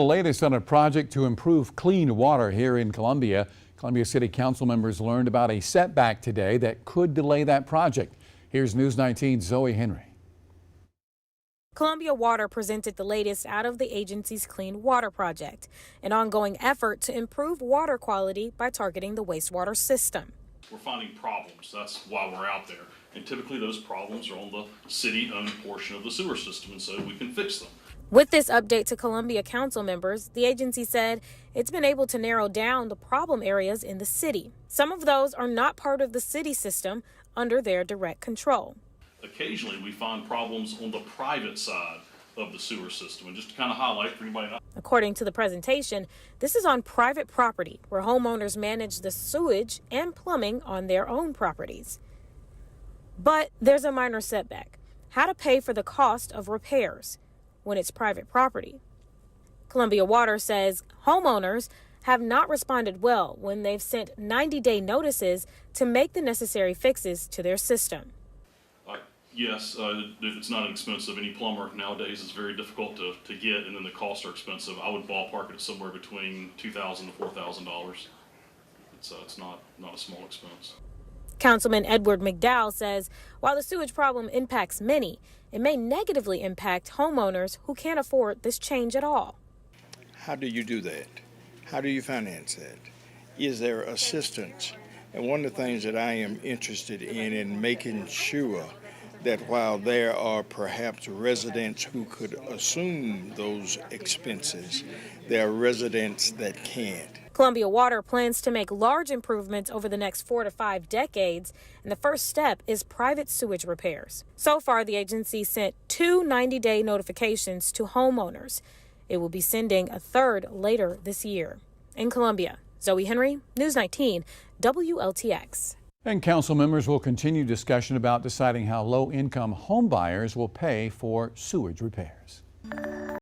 The latest on a project to improve clean water here in Columbia. Columbia City Council members learned about a setback today that could delay that project. Here's News 19's Zoe Henry. Columbia Water presented the latest out of the agency's Clean Water Project, an ongoing effort to improve water quality by targeting the wastewater system. We're finding problems. That's why we're out there. And typically those problems are on the city-owned portion of the sewer system, and so we can fix them. With this update to Columbia Council members, the agency said it's been able to narrow down the problem areas in the city. Some of those are not part of the city system under their direct control. Occasionally we find problems on the private side of the sewer system, and just to kind of highlight for anybody. According to the presentation, this is on private property where homeowners manage the sewage and plumbing on their own properties. But there's a minor setback: how to pay for the cost of repairs when it's private property. Columbia Water says homeowners have not responded well when they've sent 90-day notices to make the necessary fixes to their system. Yes, it's not inexpensive. Any plumber nowadays is very difficult to get, and then the costs are expensive. I would ballpark it somewhere between $2,000 to $4,000. It's not a small expense. Councilman Edward McDowell says while the sewage problem impacts many, it may negatively impact homeowners who can't afford this change at all. How do you do that? How do you finance that? Is there assistance? And one of the things that I am interested in making sure that while there are perhaps residents who could assume those expenses, there are residents that can't. Columbia Water plans to make large improvements over the next 4 to 5 decades, and the first step is private sewage repairs. So far, the agency sent 2 90-day notifications to homeowners. It will be sending a third later this year. In Columbia, Zoe Henry, News 19, WLTX. And council members will continue discussion about deciding how low-income home buyers will pay for sewage repairs.